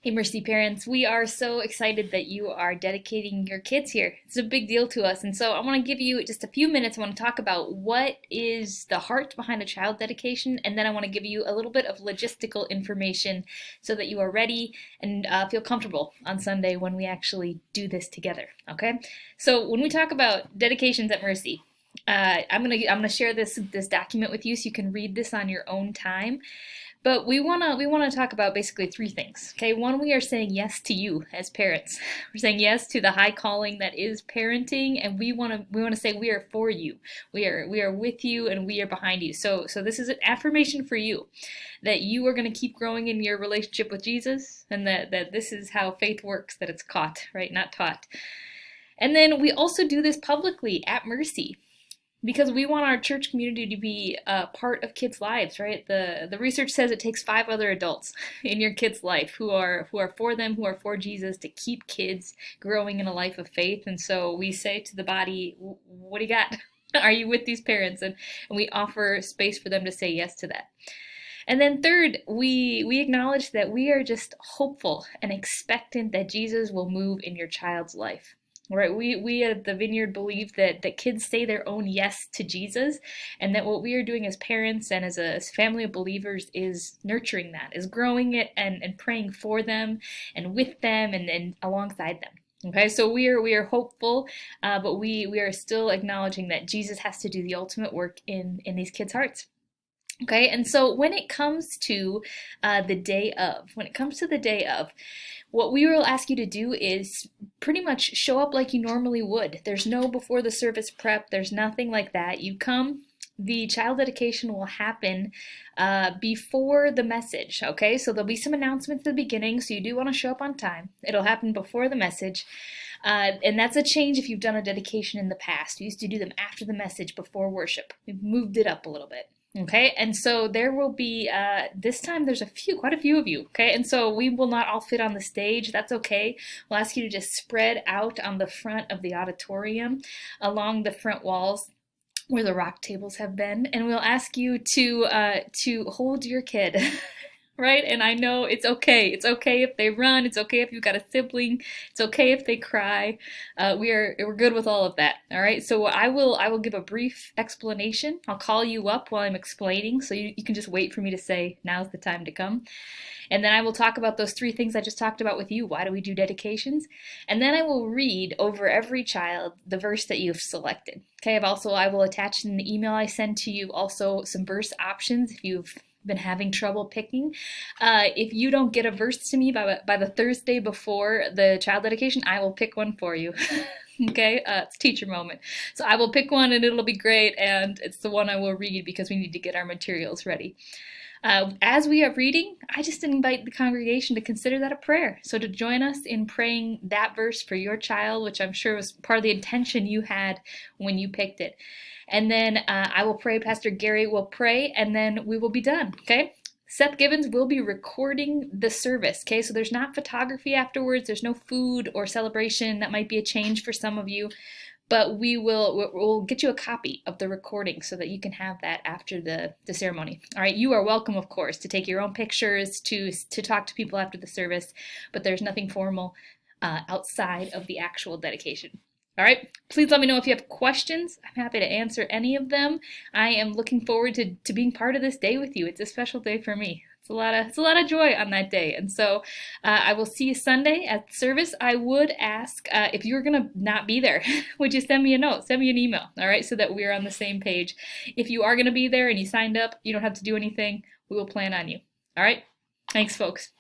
Hey, Mercy parents, we are so excited that you are dedicating your kids here. It's a big deal to us. And so I want to give you just a few minutes. I want to talk about what is the heart behind a child dedication. And then I want to give you a little bit of logistical information so that you are ready and feel comfortable on Sunday when we actually do this together. Okay? So when we talk about dedications at Mercy, I'm gonna share this document with you so you can read this on your own time. But we wanna talk about basically three things. Okay, one, we are saying yes to you as parents. We're saying yes to the high calling that is parenting, and we wanna say we are for you. We are with you, and we are behind you. So this is an affirmation for you that you are gonna keep growing in your relationship with Jesus, and that this is how faith works. That it's caught, right, not taught. And then we also do this publicly at Mercy because we want our church community to be a part of kids' lives, right? The research says it takes 5 other adults in your kid's life who are for them, who are for Jesus, to keep kids growing in a life of faith. And so we say to the body, what do you got? Are you with these parents? And we offer space for them to say yes to that. And then third, we acknowledge that we are just hopeful and expectant that Jesus will move in your child's life. Right, we at the Vineyard believe that kids say their own yes to Jesus, and that what we are doing as parents and as a family of believers is nurturing that, is growing it and praying for them and with them and alongside them. Okay, so we are hopeful, but we are still acknowledging that Jesus has to do the ultimate work in these kids' hearts. Okay, and so when it comes to the day of, what we will ask you to do is pretty much show up like you normally would. There's no before the service prep, there's nothing like that. You come, the child dedication will happen before the message, okay? So there'll be some announcements at the beginning, so you do want to show up on time. It'll happen before the message. And that's a change if you've done a dedication in the past. We used to do them after the message, before worship. We've moved it up a little bit. Okay, and so there will be, this time there's quite a few of you, okay, and so we will not all fit on the stage. That's okay. We'll ask you to just spread out on the front of the auditorium along the front walls where the rock tables have been, and we'll ask you to hold your kid. Right? And I know it's okay. It's okay if they run. It's okay if you've got a sibling. It's okay if they cry. We're good with all of that. All right. So I will give a brief explanation. I'll call you up while I'm explaining, so you can just wait for me to say now's the time to come. And then I will talk about those three things I just talked about with you. Why do we do dedications? And then I will read over every child the verse that you've selected. Okay. I will attach in the email I send to you also some verse options if you've been having trouble picking. If you don't get a verse to me by the Thursday before the child dedication, I will pick one for you. Okay, it's teacher moment. So I will pick one and it'll be great, and it's the one I will read because we need to get our materials ready. As we are reading, I just invite the congregation to consider that a prayer. So to join us in praying that verse for your child, which I'm sure was part of the intention you had when you picked it. And then I will pray, Pastor Gary will pray, and then we will be done, okay? Seth Gibbons will be recording the service, okay? So there's not photography afterwards, there's no food or celebration. That might be a change for some of you, but we'll get you a copy of the recording so that you can have that after the ceremony. All right, you are welcome, of course, to take your own pictures, to talk to people after the service, but there's nothing formal outside of the actual dedication. All right, please let me know if you have questions. I'm happy to answer any of them. I am looking forward to being part of this day with you. It's a special day for me. It's a lot of joy on that day. And so I will see you Sunday at service. I would ask if you're going to not be there, would you send me a note, send me an email, all right, so that we're on the same page. If you are going to be there and you signed up, you don't have to do anything. We will plan on you. All right, thanks, folks.